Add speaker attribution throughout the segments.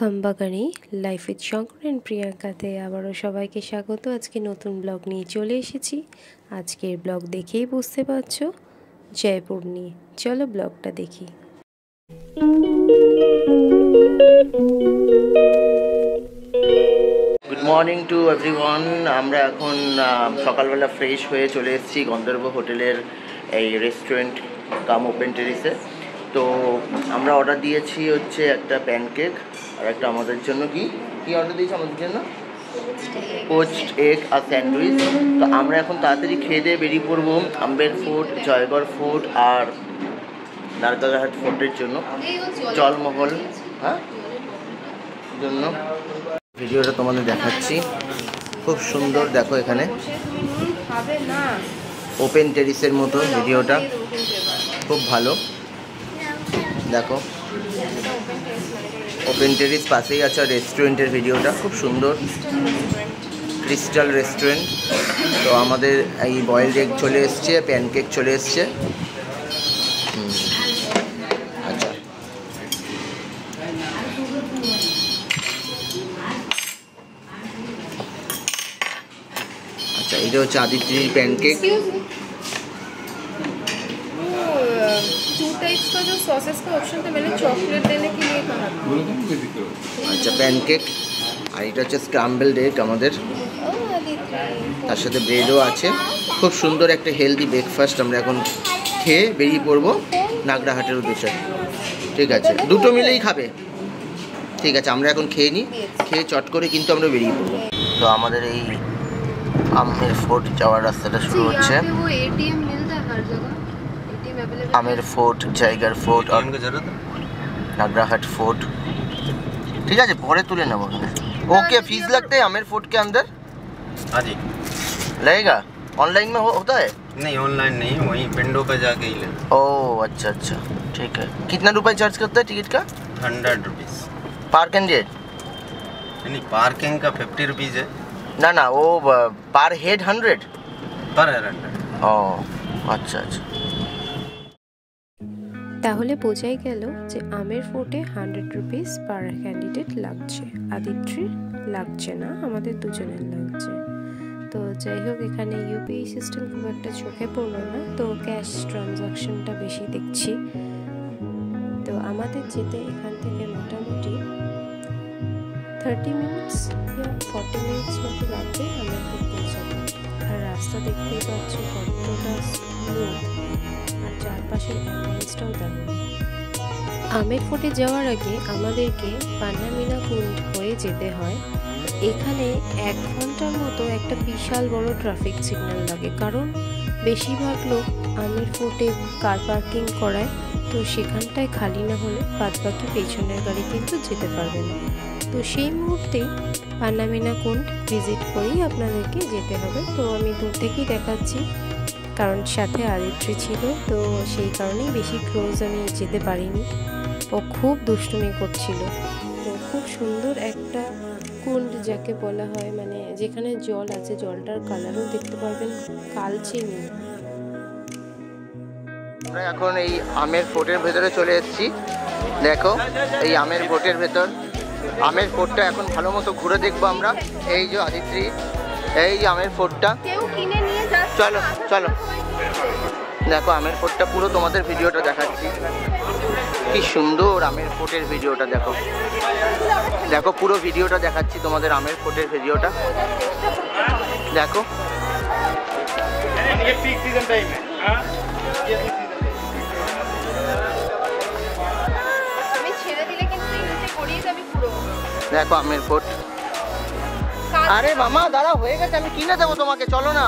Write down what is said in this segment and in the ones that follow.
Speaker 1: খামবাগানে life with Shankar and প্রিয়াঙ্কাতে আবারও সবাইকে স্বাগত। আজকে নতুন ব্লগ নিয়ে চলে এসেছি। আজকের ব্লগ দেখেই বুঝতে পারছো জয়পুর নিয়ে। চলো ব্লগটা দেখি।
Speaker 2: Good morning to everyone. আমরা এখন সকালবেলা ফ্রেশ হয়ে চলে এসেছি গন্ধর্ব হোটেলের এই রেস্টুরেন্ট কাম ওপেন টেরিসে। তো আমরা অর্ডার দিয়েছি হচ্ছে একটা প্যানকেক আর একটা আমাদের জন্য কি অর্ডার দিয়েছি আমাদের জন্য পোচড এগ আর স্যান্ডউইচ। তো আমরা এখন তাড়াতাড়ি খেয়ে দিয়ে বেরিয়ে পড়বো আম্বের ফোর্ট, জয়গড় ফোর্ট আর নারকাঘাট ফোর্টের জন্য, জলমহল জন্য। ভিডিওটা তোমাদের দেখাচ্ছি, খুব সুন্দর। দেখো এখানে ওপেন টেরিসের মতো ভিডিওটা খুব ভালো। দেখো ওপেন টেরিস পাশেই আছে রেস্টুরেন্টের ভিডিওটা খুব সুন্দর, ক্রিস্টাল রেস্টুরেন্ট। তো আমাদের এই বয়েলড এগ চলে এসছে, প্যানকেক চলে এসছে। আচ্ছা আচ্ছা, এটা হচ্ছে আদিত্রির প্যানকেক।
Speaker 3: का जो सॉसेस का ऑप्शन था मैंने चॉकलेट देने के लिए कहा।
Speaker 2: আচ্ছা প্যানকেক, আর এটা হচ্ছে স্ক্রাম্বলড এগ আমাদের, তার সাথে ব্রেডও আছে। খুব সুন্দর একটা হেলদি ব্রেকফাস্ট। আমরা এখন খেয়ে বেরিয়ে পড়বো নাগরাহাটের উদ্দেশ্যে। ঠিক আছে, দুটো মিলেই খাবে? ঠিক আছে, আমরা এখন খেয়ে নিই, খেয়ে চট করে কিন্তু আমরা বেরিয়ে পড়বো। তো আমাদের এই আমের ফোর্ট যাওয়ার রাস্তাটা শুরু হচ্ছে। आमेर फोर्ट, जयगढ़ फोर्ट और नागराहाट फोर्ट। ठीक है, परे तुले नेब। ओके, फीस लगते हैं आमेर फोर्ट के अंदर?
Speaker 4: हाँ जी
Speaker 2: लगेगा। ऑनलाइन में होता है?
Speaker 4: नहीं, ऑनलाइन नहीं, वहीं विंडो पे जाके ही लेना।
Speaker 2: ओह अच्छा अच्छा, ठीक है। कितना रुपए चार्ज करता है टिकट का?
Speaker 4: 100 रुपीज़
Speaker 2: पार्क एंड रेट?
Speaker 4: नहीं, पार्किंग का 50 रुपीज़ है।
Speaker 2: ना ना, वो पर हेड 100?
Speaker 4: पर हेड 100।
Speaker 2: ओह अच्छा अच्छा।
Speaker 1: তাহলে বোঝাই গেল যে আমের ফোর্টে 100 রুপিস পার ক্যান্ডিডেট লাগছে, আদিত্রির লাগছে না, আমাদের দুজনের লাগছে। তো যাই হোক, এখানে ইউপিআই সিস্টেম খুব একটা চোখে পড়লো না, তো ক্যাশ ট্রানজাকশনটা বেশি দেখছি। তো আমাদের যেতে এখান থেকে মোটামুটি 30 মিনিটস বা 40 মিনিটস মতো লাগবে আমের ফোর্ট পৌঁছাতে। আর রাস্তা দেখতেই পাচ্ছ কতটা স্মুথ, আর চারপাশের অ্যাম্বিয়েন্সটাও দারুণ। আমের ফোর্টে যাওয়ার আগে আমাদেরকে পান্নামিনা কুন্ড হয়ে যেতে হয়। এখানে 1 ঘন্টার মতো একটা বিশাল বড় ট্রাফিক সিগন্যাল লাগে, কারণ বেশিরভাগ লোক আমের ফোর্টে কার পার্কিং করায়। তো সেখানটায় খালি না হলে বাদবাকি পেছনের গাড়ি কিন্তু যেতে পারবে না। তো সেই মুহূর্তেই পান্নামিনা কুন্ড ভিজিট করেই আপনাদেরকে যেতে হবে। তো আমি দূর থেকেই দেখাচ্ছি, কারণ সাথে আদিত্রি ছিল, তো সেই কারণেই বেশি ক্লোজ আমি যেতে পারিনি। ও খুব দুষ্টুমি করছিল। তো খুব সুন্দর একটা কুন্ড যাকে বলা হয়, মানে যেখানে জল আছে, জলটার কালারও দেখতে পারবেন কালচে নীল।
Speaker 2: আমরা এখন এই আমের ফোর্টের ভেতরে চলে এসেছি। দেখো এই আমের ফোর্টের ভেতর, আমের ফোর্টটা এখন ভালো মতো ঘুরে দেখবো আমরা। এই যে আদিত্রি, এই যে আমের ফোর্টটা, চলো চলো দেখো আমের ফোর্টটা পুরো তোমাদের ভিডিওটা দেখাচ্ছি। কি সুন্দর আমের ফোর্টের ভিডিওটা দেখো, দেখো পুরো ভিডিওটা দেখাচ্ছি তোমাদের আমের ফোর্টের ভিডিওটা দেখো। দেখো আমের ফোর্ট। আরে মামা দাঁড়া, হয়ে গেছে, আমি কিনে দেবো তোমাকে, চলো না।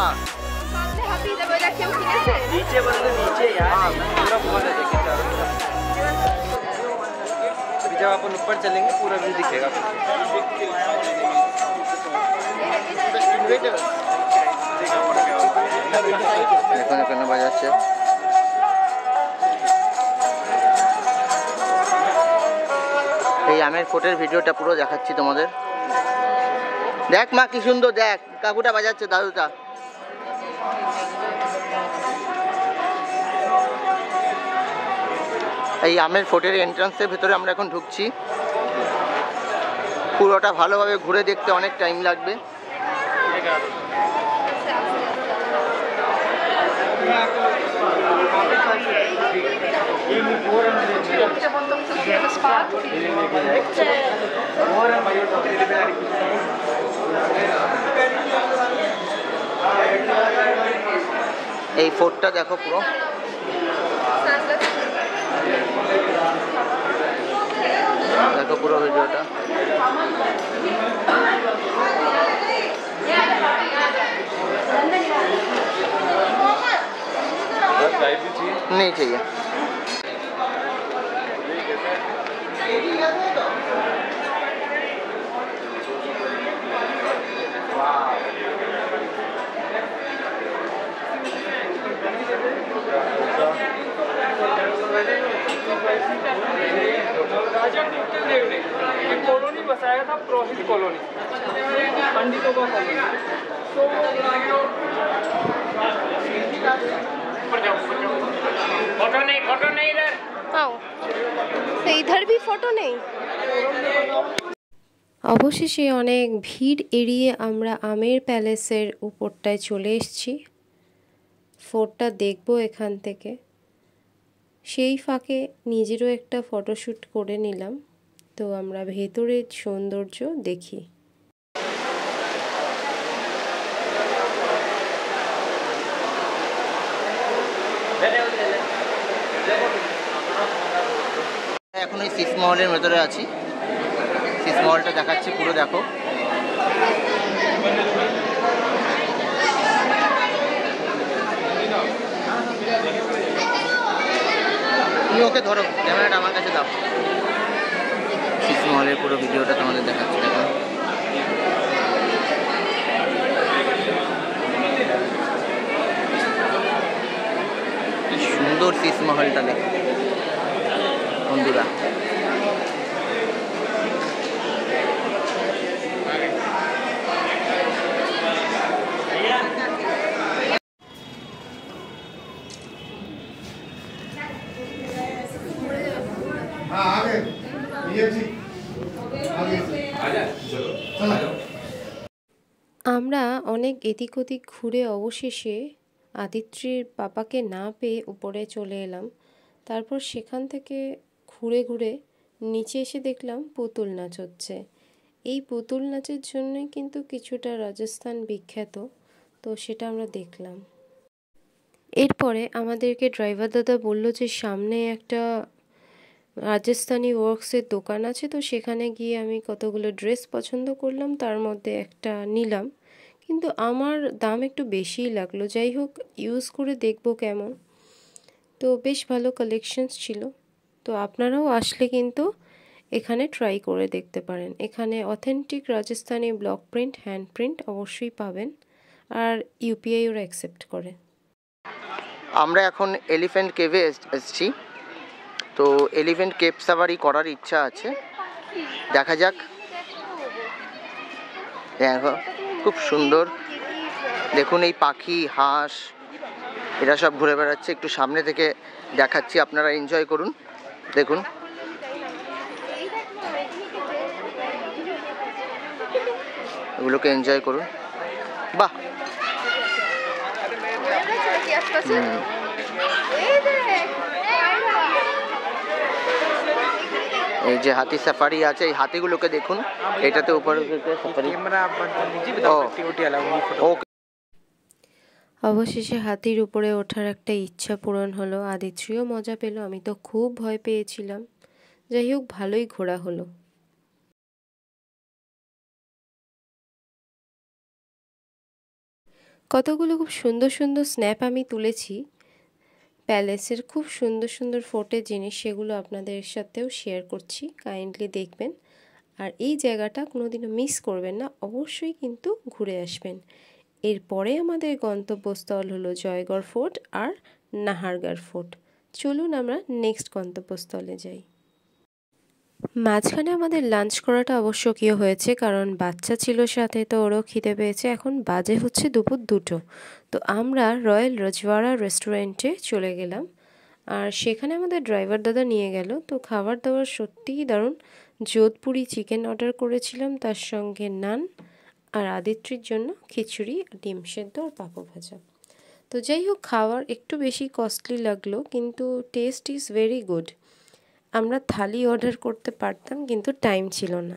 Speaker 4: जब अपन ऊपर चलेंगे पूरा व्यू दिखेगा।
Speaker 2: এখানে বাজাচ্ছে। এই আমের ফোর্টের ভিডিওটা পুরো দেখাচ্ছি তোমাদের। দেখ মা কি সুন্দর, দেখ কাকুটা বাজাচ্ছে, দাদুটা। এই আমের ফোর্টের এন্ট্রান্সের ভেতরে আমরা এখন ঢুকছি। পুরোটা ভালোভাবে ঘুরে দেখতে অনেক টাইম লাগবে। এই ফোর্টটা দেখো পুরো, দেখো পুরো ভিডিওটা। नहीं चाहिए।
Speaker 4: राजा टिप्पण देव ने एक कॉलोनी बसाया था, पुरोहित कॉलोनी, पंडितों का कॉलोनी। तो फोटो नहीं इधर
Speaker 1: आओ, तो इधर भी फोटो नहीं। অবশেষে অনেক ভিড় এড়িয়ে আমরা আমের প্যালেসের উপরটায় চলে এসেছি। ফোর্টটা দেখবো এখান থেকে। সেই ফাঁকে নিজেরও একটা ফটোশ্যুট করে নিলাম। তো আমরা ভেতরের সৌন্দর্য দেখি।
Speaker 2: এখন এই শীষ মহলের ভেতরে আছি। শীষ মহলটা দেখাচ্ছি পুরো, দেখো। তুমি ওকে ধরো, ক্যামেরাটা আমার কাছে দাও। শীষ মহলের পুরো ভিডিওটা তোমাদের দেখাচ্ছি, দেখো। সুন্দর শীষ মহলটা দেখো বন্ধুরা।
Speaker 1: আমরা অনেক এদিক ওদিক ঘুরে অবশেষে আদিত্রির পাপাকে না পেয়ে উপরে চলে এলাম। তারপর সেখান থেকে ঘুরে ঘুরে নিচে এসে দেখলাম পুতুল নাচ হচ্ছে। এই পুতুল নাচের জন্যই কিন্তু কিছুটা রাজস্থান বিখ্যাত, তো সেটা আমরা দেখলাম। এরপরে আমাদেরকে ড্রাইভার দাদা বলল যে সামনে একটা রাজস্থানি ওয়ার্কসের দোকান আছে, তো সেখানে গিয়ে আমি কতগুলো ড্রেস পছন্দ করলাম, তার মধ্যে একটা নিলাম। কিন্তু আমার দাম একটু বেশিই লাগলো। যাই হোক, ইউজ করে দেখব কেমন। তো বেশ ভালো কালেকশনস ছিল। তো আপনারাও আসলে কিন্তু এখানে ট্রাই করে দেখতে পারেন। এখানে authentic Rajasthani block print, hand print অবশ্যই পাবেন, আর ইউপিআই ওরা অ্যাকসেপ্ট করে।
Speaker 2: আমরা এখন এলিফ্যান্ট কেভে এসেছি। তো এলিফ্যান্ট কেভ সাফারি করার ইচ্ছা আছে, দেখা যাক। দেখো খুব সুন্দর, দেখুন এই পাখি, হাঁস, এরা সব ঘুরে বেড়াচ্ছে। একটু সামনে থেকে দেখাচ্ছি, আপনারা এনজয় করুন। দেখুন এগুলোকে এনজয় করুন। বাহ, এই যে হাতি সাফারি আছে, এই হাতিগুলোকে দেখুন। এটাতে উপরে সাফারি।
Speaker 1: অবশেষে হাতির উপরে ওঠার একটা ইচ্ছা পূরণ হলো। আদিত্রিও মজা পেল, আমি তো খুব ভয় পেয়েছিলাম। যাই হোক, ভালোই ঘোরা হলো। কতগুলো খুব সুন্দর সুন্দর স্ন্যাপ আমি তুলেছি প্যালেসের। খুব সুন্দর সুন্দর ফোর্টের জিনিস, সেগুলো আপনাদের সাথেও শেয়ার করছি, কাইন্ডলি দেখবেন। আর এই জায়গাটা কোনোদিনও মিস করবেন না, অবশ্যই কিন্তু ঘুরে আসবেন। এরপরে আমাদের গন্তব্যস্থল হলো জয়গড় ফোর্ট আর নাহারগড় ফোর্ট। চলুন আমরা নেক্সট গন্তব্যস্থলে যাই। মাঝখানে আমাদের লাঞ্চ করাটা আবশ্যকীয় হয়েছে, কারণ বাচ্চা ছিল সাথে, তো ওরও খিদে পেয়েছে। এখন বাজে হচ্ছে দুপুর 2টো। তো আমরা রয়্যাল রজওয়াড়া রেস্টুরেন্টে চলে গেলাম, আর সেখানে আমাদের ড্রাইভার দাদা নিয়ে গেল। তো খাবার দাবার সত্যিই দারুণ। যোধপুরি চিকেন অর্ডার করেছিলাম, তার সঙ্গে নান, আর আদিত্রির জন্য খিচুড়ি, ডিম সেদ্ধ আর পাঁপড় ভাজা। তো যাই হোক, খাওয়ার একটু বেশি কস্টলি লাগলো, কিন্তু টেস্ট ইজ ভেরি গুড। আমরা থালি অর্ডার করতে পারতাম, কিন্তু টাইম ছিল না।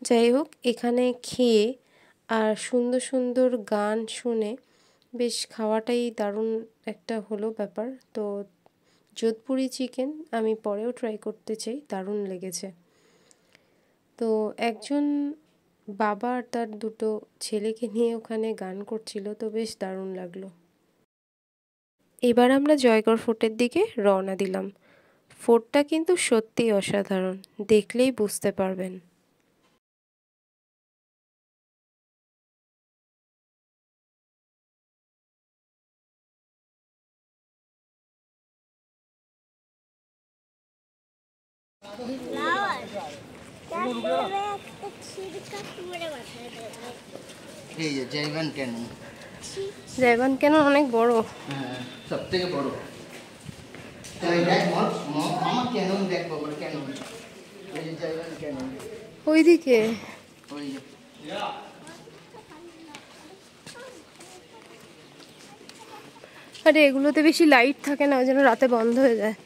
Speaker 1: যাই হোক, এখানে খেয়ে আর সুন্দর সুন্দর গান শুনে বেশ খাওয়াটাই দারুণ একটা হলো ব্যাপার। তো যোধপুরি চিকেন আমি পরেও ট্রাই করতে চাই, দারুণ লেগেছে। তো একজন বাবা আর তার দুটো ছেলেকে নিয়ে ওখানে গান করছিল, তো বেশ দারুণ লাগলো। এবার আমরা জয়গড় ফোর্টের দিকে রওনা দিলাম। ফোর্টটা কিন্তু সত্যিই অসাধারণ, দেখলেই বুঝতে পারবেন।
Speaker 2: এই যে জয়বান ক্যানন।
Speaker 1: জয়বান ক্যানন অনেক বড়।
Speaker 2: হ্যাঁ, সব থেকে বড়। তাই দেখ মামা ক্যানন দেখ বাবা, ক্যানন। এই যে জয়বান ক্যানন
Speaker 1: ওইদিকে।
Speaker 2: ওই যে
Speaker 1: আরে এগুলোতে বেশি লাইট থাকে না, ওই জন্য রাতে বন্ধ হয়ে যায়।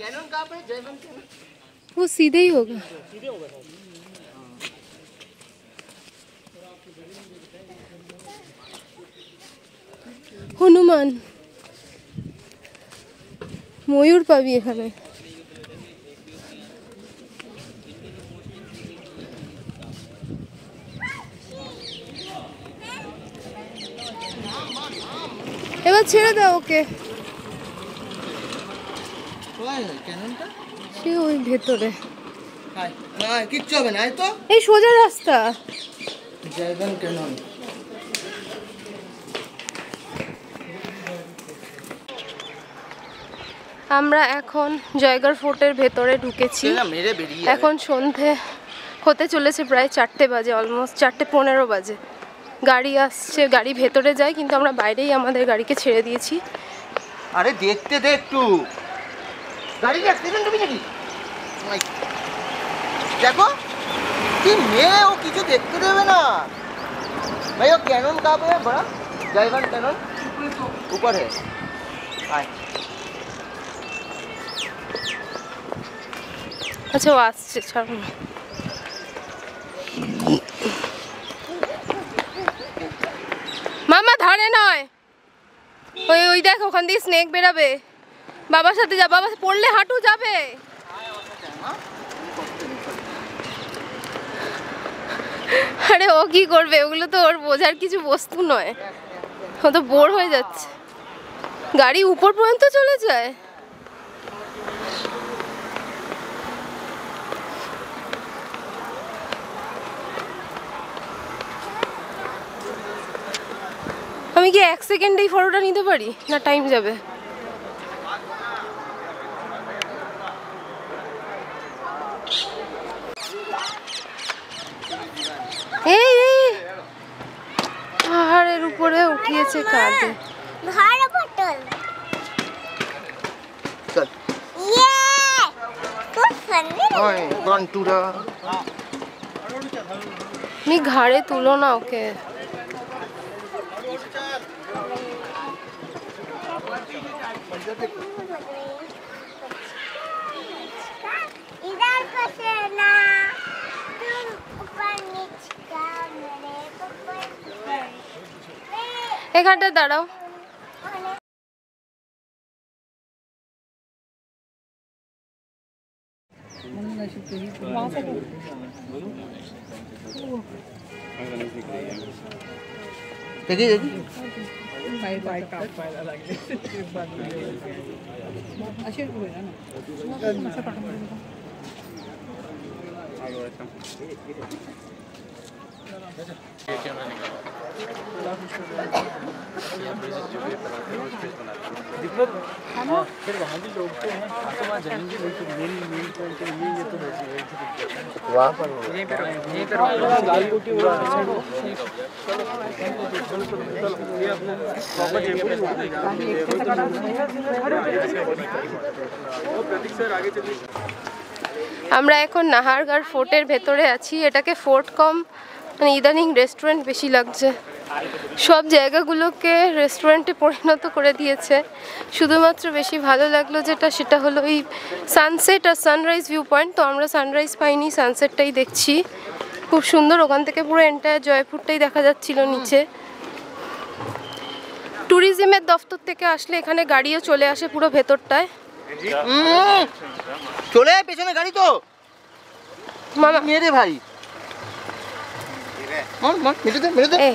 Speaker 2: कैनन कहाँ पे? जयवन कैनन
Speaker 1: वो सीधे ही होगा। হনুমান, ময়ূর পাবি এখানে। এবার ছেড়ে দাও ওকে।
Speaker 2: कैननটা
Speaker 1: সে ওই ভেতরে।
Speaker 2: না কিচ্ছু হবে না, এই তো
Speaker 1: এই সোজা রাস্তা।
Speaker 2: জয়বন ক্যানন।
Speaker 1: আমরা এখন জয়গড় ফোর্টের ভেতরে ঢুকেছি। এখন সন্ধে হতে চলেছে, প্রায় 4টে বাজে, অলমোস্ট 4:15 বাজে। গাড়ি আসছে, গাড়ি ভেতরে যায়, কিন্তু আমরা বাইরেই আমাদের গাড়িকে ছেড়ে দিয়েছি।
Speaker 2: আরে দেখতে দে একটু, গাড়ির অ্যাক্সিডেন্ট হবে নাকি? দেখো কি মেয়ে, ও কিছু দেখতে দেবে না ভাই। ও कैनन कहाँ पे है बड़ा? जयवन कैनन ऊपर है। आए
Speaker 1: আচ্ছা, ও আসছে, ছাড়ুন। মামা ধারে নয়, ওই ওই দেখ ওখান দিয়ে স্নেক বেরাবে। বাবার সাথে যা, বাবা পড়লে হাঁটু যাবে। আরে ও কি করবে, ওগুলো তো ওর বোঝার কিছু বস্তু নয়, ও তো বোর হয়ে যাচ্ছে। গাড়ি উপর পর্যন্ত চলে যায়। আমি কি 1 সেকেন্ডেই ফটোটা নিতে পারি, না টাইম যাবে? এই পাহাড়ের উপরে উঠিয়েছে কাঁধে।
Speaker 5: ভাড়া পটল
Speaker 2: चल
Speaker 5: ये तो फनी
Speaker 2: ओए गंटूरा
Speaker 1: নি ঘাড়ে তুলো না ওকে।
Speaker 5: इधर को से ना तुम ऊपर नीचे का मेरे ऊपर
Speaker 1: এখানটা দাঁড়াও।
Speaker 2: देखिए देखिए
Speaker 1: আমরা এখন নাহারগড় ফোর্টের ভেতরে আছি। এটাকে ফোর্ট কম মানে ইদানিং রেস্টুরেন্ট বেশি লাগছে। সব জায়গাগুলোকে রেস্টুরেন্টে পরিণত করে দিয়েছে। শুধুমাত্র বেশি ভালো লাগলো যেটা, সেটা হলো এই সানসেট আর সানরাইজ ভিউ পয়েন্ট। তো আমরা সানরাইজ পাইনি, সানসেটটাই দেখছি। খুব সুন্দর, ওখান থেকে পুরো এন্টায়ার জয়পুরটাই দেখা যাচ্ছিল নিচে। ট্যুরিজমের দফতর থেকে আসলে এখানে গাড়িও চলে আসে পুরো ভেতরটায়।
Speaker 2: চলে আয়, পেছনে গাড়ি তো
Speaker 1: মামা
Speaker 2: মেরে ভাই,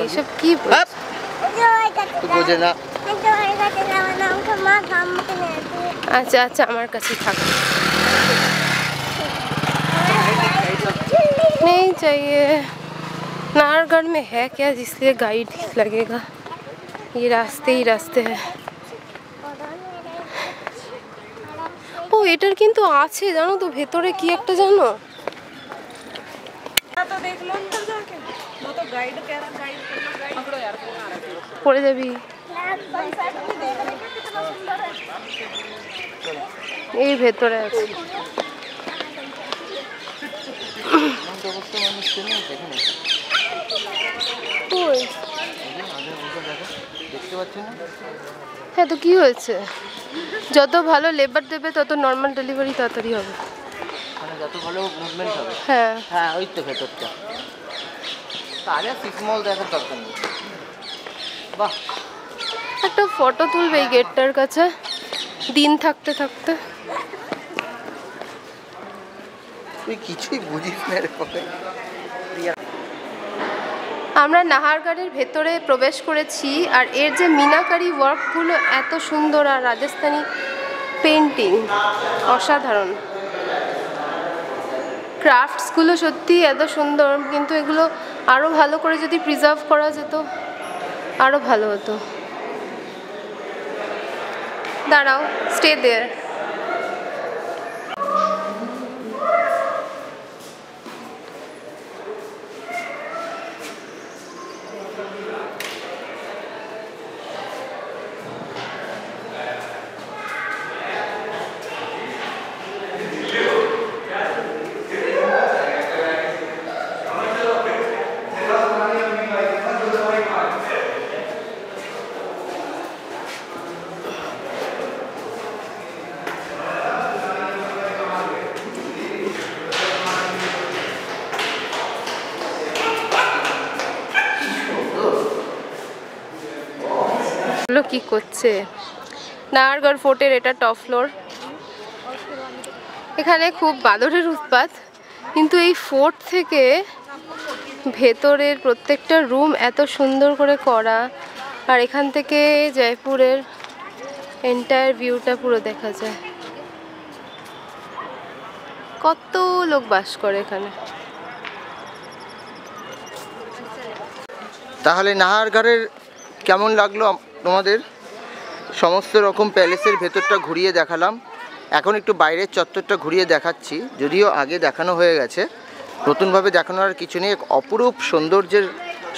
Speaker 1: এইসব কি
Speaker 2: বোঝে না।
Speaker 1: আচ্ছা আচ্ছা, আমার কাছে থাক। नहीं चाहिए। नाहरगढ़ में है क्या जिसलिए गाइड लगेगा? ये रास्ते ही रास्ते हैं। ও এটার কিন্তু আছে জানো তো ভেতরে কি একটা জানো, পড়ে যাবি। এই ভেতরে আছে। হ্যাঁ, তো কি হয়েছে? যত ভালো লেবার দেবে তত নর্মাল ডেলিভারি তাড়াতাড়ি হবে,
Speaker 2: মানে যত ভালো মুভমেন্ট হবে।
Speaker 1: হ্যাঁ
Speaker 2: হ্যাঁ, ওই তো ভেতরটা। তাহলে সিক্সমল দেখার দরকার নেই। বাহ,
Speaker 1: একটা ফটো তুলবে এই গেটটার কাছে দিন থাকতে থাকতে।
Speaker 2: তুই কিছুই বুঝিস না রে বাবা।
Speaker 1: আমরা নাহারগড়ের ভেতরে প্রবেশ করেছি, আর এর যে মিনাকারি ওয়ার্কগুলো এত সুন্দর, আর রাজস্থানি পেন্টিং অসাধারণ। ক্রাফটসগুলো সত্যি এত সুন্দর, কিন্তু এগুলো আরও ভালো করে যদি প্রিজার্ভ করা যেত আরও ভালো হতো। দাঁড়াও, স্টে দেয়ার। কি করছে? নাহারগড় ফোর্টের এটা টপ ফ্লোর। এখানে খুব বাদরের উৎপাত, কিন্তু এই ফোর্ট থেকে ভেতরের প্রত্যেকটা রুম এত সুন্দর করে করা, আর এখান থেকে জয়পুরের এন্টায়ার ভিউটা পুরো দেখা যায়। কত লোক বাস করে এখানে।
Speaker 2: তাহলে নাহারগড়ের কেমন লাগলো তোমাদের? সমস্ত রকম প্যালেসের ভেতরটা ঘুরিয়ে দেখালাম। এখন একটু বাইরের চত্বরটা ঘুরিয়ে দেখাচ্ছি, যদিও আগে দেখানো হয়ে গেছে। নতুনভাবে দেখানোর আর কিছু নেই। এক অপরূপ সৌন্দর্যের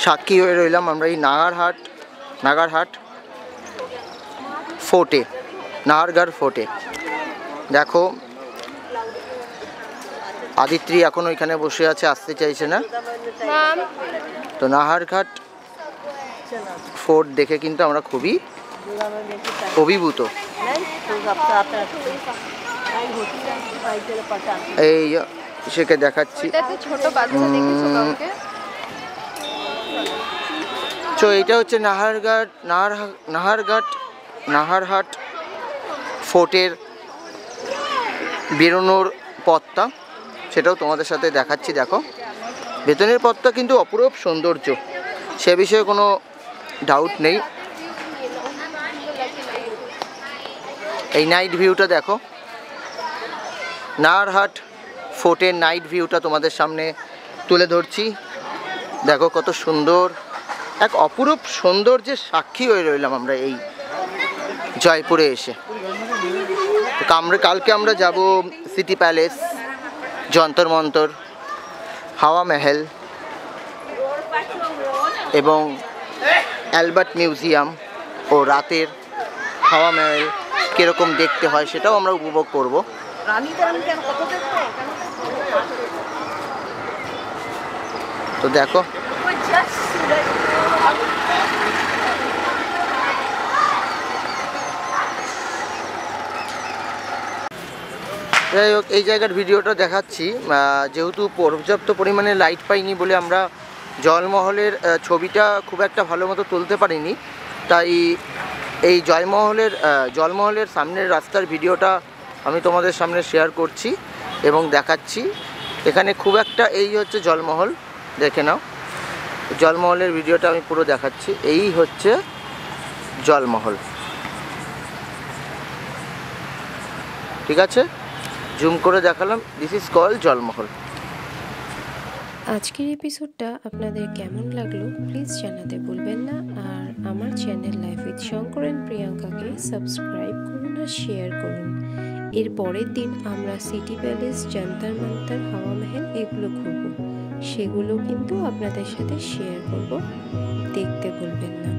Speaker 2: সাক্ষী হয়ে রইলাম আমরা এই নাগারহাট ফোর্টে, নাহারগড় ফোর্টে। দেখো, আদিত্রি এখন ওইখানে বসে আছে, আসতে চাইছে না। তো নাহারঘাট ফোর্ট দেখে কিন্তু আমরা খুবই অভিভূত। এই সেকে দেখাচ্ছি। তো এইটা হচ্ছে নাহারহাট ফোর্টের বেরোনোর পথটা, সেটাও তোমাদের সাথে দেখাচ্ছি। দেখো, ভেতরের পথটা কিন্তু অপরূপ সৌন্দর্য, সে বিষয়ে কোনো ডাউট নেই। এই নাইট ভিউটা দেখো, নাহারহাট ফোর্টের নাইট ভিউটা তোমাদের সামনে তুলে ধরছি। দেখো কত সুন্দর এক অপরূপ সৌন্দর্যের সাক্ষী হয়ে রইলাম আমরা এই জয়পুরে এসে। কালকে আমরা যাব সিটি প্যালেস, যন্তর মন্তর, হাওয়া মহল এবং অ্যালবার্ট মিউজিয়াম ও রাতের হাওয়া মহল কীরকম দেখতে হয় সেটাও আমরা উপভোগ করব। তো দেখো যাই হোক, এই জায়গার ভিডিওটা দেখাচ্ছি যেহেতু পর্যাপ্ত পরিমাণে লাইট পাইনি বলে আমরা জলমহলের ছবিটা খুব একটা ভালো মতো তুলতে পারিনি, তাই এই জলমহলের সামনের রাস্তার ভিডিওটা আমি তোমাদের সামনে শেয়ার করছি এবং দেখাচ্ছি। এখানে খুব একটা, এই হচ্ছে জলমহল, দেখে নাও। জলমহলের ভিডিওটা আমি পুরো দেখাচ্ছি। এই হচ্ছে জলমহল, ঠিক আছে, জুম করে দেখালাম। This is call Jalmahal.
Speaker 1: আজকের এপিসোডটা আপনাদের কেমন লাগলো প্লিজ জানাতে ভুলবেন না। আর আমার channel life with Shankar and প্রিয়াঙ্কাকে সাবস্ক্রাইব করুন আর শেয়ার করুন। এর পরের দিন আমরা সিটি প্যালেস, যন্তর মন্তর, হাওয়া মহল এগুলো ঘুরবো, সেগুলো কিন্তু আপনাদের সাথে শেয়ার করব, দেখতে ভুলবেন না।